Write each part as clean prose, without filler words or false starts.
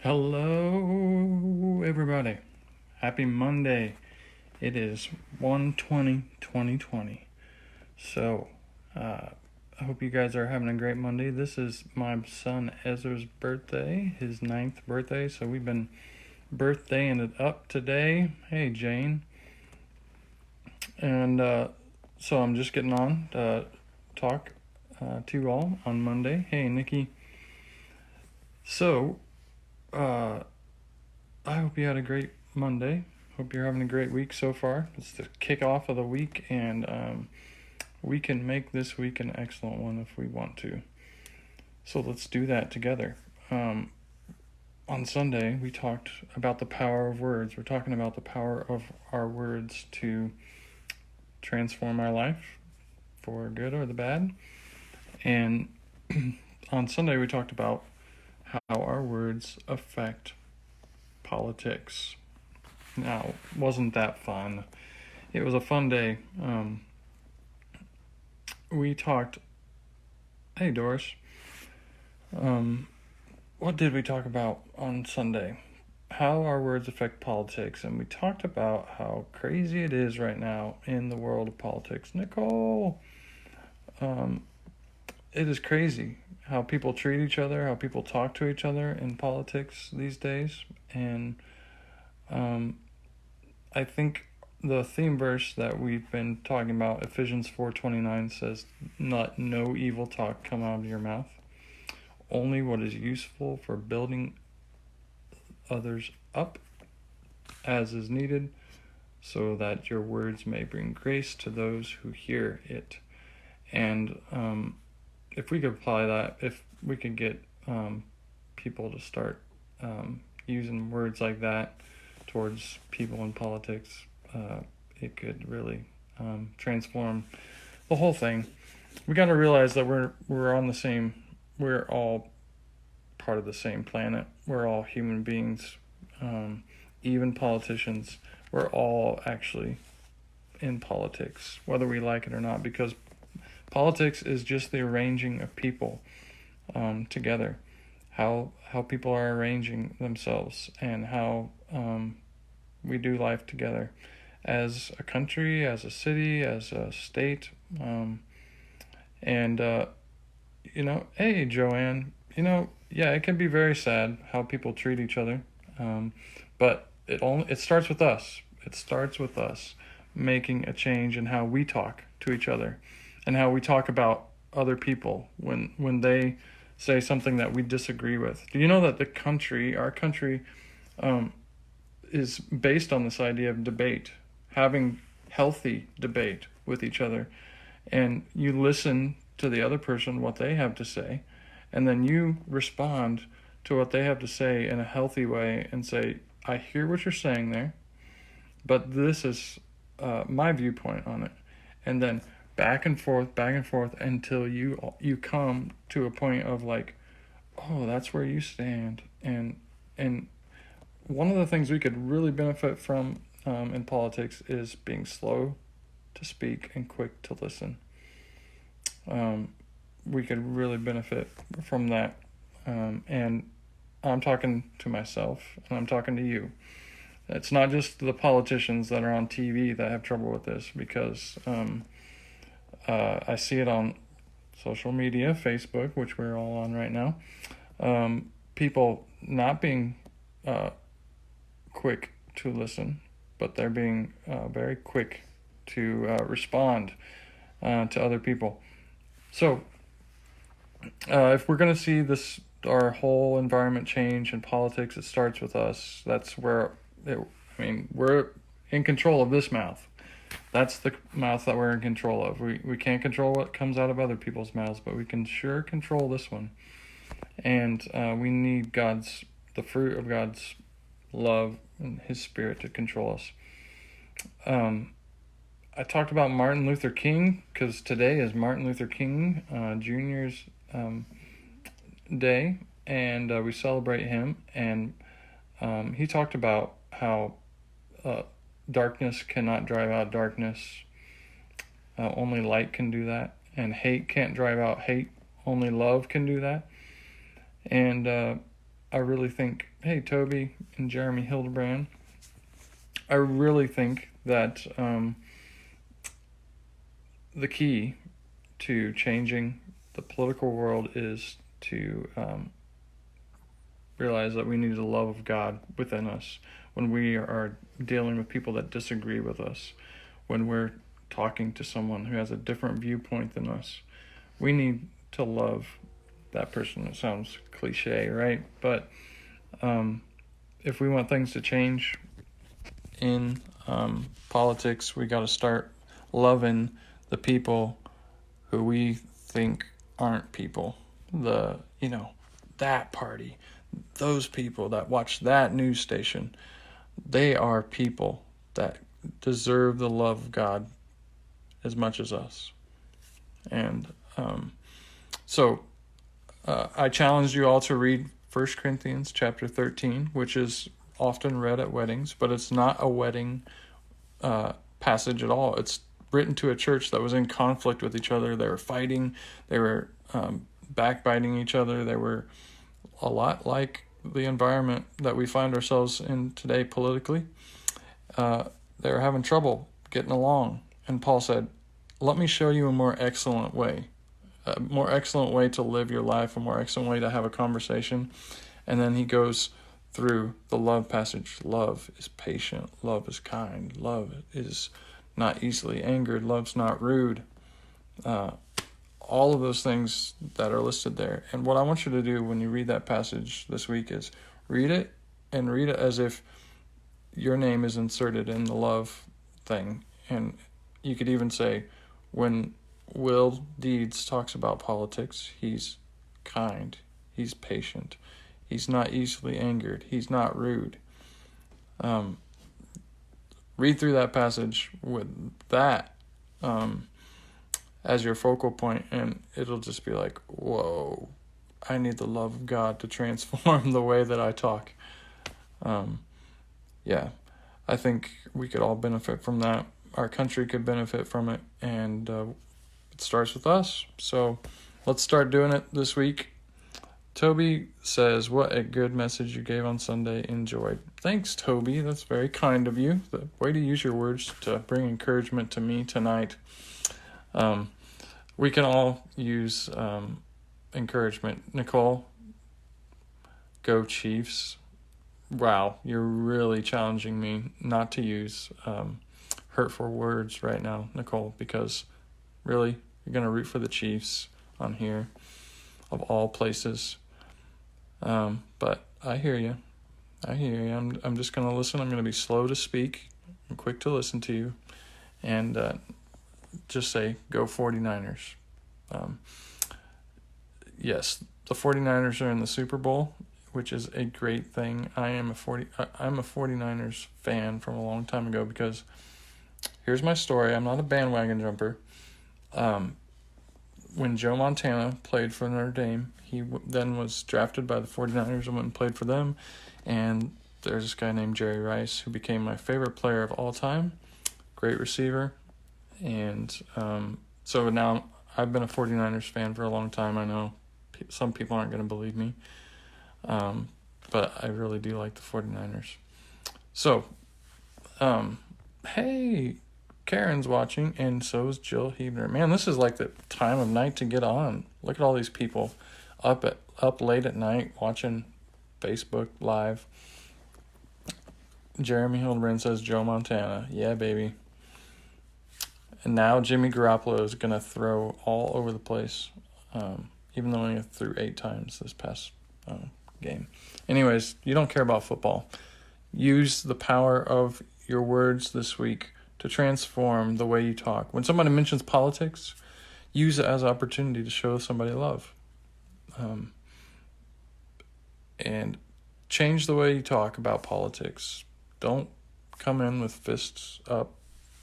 Hello, everybody. Happy Monday. It is 1/20/2020. So, I hope you guys are having a great Monday. This is my son Ezra's birthday, his ninth birthday. So, we've been birthdaying it up today. Hey, Jane. And so, I'm just getting on to talk to you all on Monday. Hey, Nikki. So, uh, I hope you had a great Monday. Hope you're having a great week so far. It's the kickoff of the week, and we can make this week an excellent one if we want to. So let's do that together. On Sunday, we talked about the power of words. We're talking about the power of our words to transform our life for good or the bad. And on Sunday, we talked about how our words affect politics. Now, wasn't that fun? It was a fun day. We talked. Hey, Doris. What did we talk about on Sunday? How our words affect politics, and we talked about how crazy it is right now in the world of politics. Nicole, it is crazy how people treat each other, how people talk to each other in politics these days, and I think the theme verse that we've been talking about, Ephesians 4:29, says, "Let no evil talk come out of your mouth, only what is useful for building others up as is needed, so that your words may bring grace to those who hear it." And if we could apply that, if we could get people to start using words like that towards people in politics, it could really transform the whole thing. We got to realize that we're on the same. We're all part of the same planet. We're all human beings, even politicians. We're all actually in politics, whether we like it or not, because politics is just the arranging of people together. How people are arranging themselves, and how we do life together as a country, as a city, as a state. And hey, Joanne, yeah, it can be very sad how people treat each other, but it starts with us. It starts with us making a change in how we talk to each other, and how we talk about other people when they say something that we disagree with. Do you know that our country, is based on this idea of debate, having healthy debate with each other, and you listen to the other person, what they have to say, and then you respond to what they have to say in a healthy way and say, I hear what you're saying there, but this is my viewpoint on it. And then back and forth until you come to a point of like, oh, that's where you stand. And one of the things we could really benefit from in politics is being slow to speak and quick to listen. We could really benefit from that. And I'm talking to myself, and I'm talking to you. It's not just the politicians that are on TV that have trouble with this, because I see it on social media, Facebook, which we're all on right now. People not being quick to listen, but they're being very quick to respond to other people. So, if we're going to see our whole environment change in politics, it starts with us. That's where we're in control of this mouth. That's the mouth that we're in control of. We can't control what comes out of other people's mouths, but we can sure control this one. And we need the fruit of God's love and His Spirit to control us. I talked about Martin Luther King because today is Martin Luther King Jr.'s day, and we celebrate him. And he talked about how darkness cannot drive out darkness. Only light can do that. And hate can't drive out hate. Only love can do that. And I really think, hey, Toby and Jeremy Hildebrand, I really think that the key to changing the political world is to realize that we need the love of God within us when we are dealing with people that disagree with us, when we're talking to someone who has a different viewpoint than us. We need to love that person. It sounds cliche, right? But if we want things to change in politics, we got to start loving the people who we think aren't people. That party, those people that watch that news station, they are people that deserve the love of God as much as us. And so I challenge you all to read 1 Corinthians chapter 13, which is often read at weddings, but it's not a wedding passage at all. It's written to a church that was in conflict with each other. They were fighting. They were backbiting each other. They were a lot like the environment that we find ourselves in today politically. They were having trouble getting along. And Paul said, let me show you a more excellent way to live your life, a more excellent way to have a conversation. And then he goes through the love passage. Love is patient. Love is kind. Love is not easily angered. Love's not rude. All of those things that are listed there. And what I want you to do when you read that passage this week is read it as if your name is inserted in the love thing. And you could even say, when Will Deeds talks about politics, he's kind, he's patient, he's not easily angered, he's not rude. Read through that passage with that as your focal point, and it'll just be like, whoa, I need the love of God to transform the way that I talk. I think we could all benefit from that. Our country could benefit from it, and it starts with us. So let's start doing it this week. Toby says, what a good message you gave on Sunday. Enjoyed. Thanks, Toby. That's very kind of you. The way to use your words to bring encouragement to me tonight. We can all use encouragement. Nicole, go Chiefs. Wow, you're really challenging me not to use hurtful words right now, Nicole, because really, you're going to root for the Chiefs on here, of all places. But I hear you. I'm just going to listen. I'm going to be slow to speak and quick to listen to you. And just say, go 49ers. Yes, the 49ers are in the Super Bowl, which is a great thing. I'm a 49ers fan from a long time ago because here's my story. I'm not a bandwagon jumper. When Joe Montana played for Notre Dame, he then was drafted by the 49ers and went and played for them. And there's this guy named Jerry Rice who became my favorite player of all time. Great receiver. And so now I've been a 49ers fan for a long time. I know some people aren't going to believe me. But I really do like the 49ers. So, hey, Karen's watching, and so is Jill Hebner. Man, this is like the time of night to get on. Look at all these people up late at night watching Facebook Live. Jeremy Hildebrand says Joe Montana. Yeah, baby. And now Jimmy Garoppolo is going to throw all over the place, even though he threw 8 times this past game. Anyways, you don't care about football. Use the power of your words this week to transform the way you talk. When somebody mentions politics, use it as an opportunity to show somebody love. And change the way you talk about politics. Don't come in with fists up,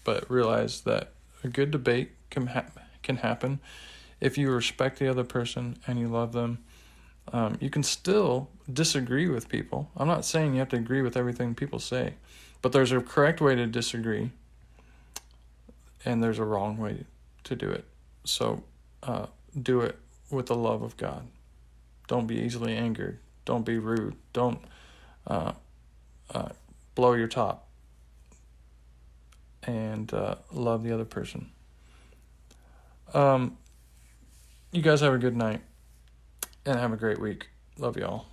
but realize that a good debate can happen if you respect the other person and you love them. You can still disagree with people. I'm not saying you have to agree with everything people say, but there's a correct way to disagree, and there's a wrong way to do it. So do it with the love of God. Don't be easily angered. Don't be rude. Don't blow your top. And love the other person. You guys have a good night. And have a great week. Love y'all.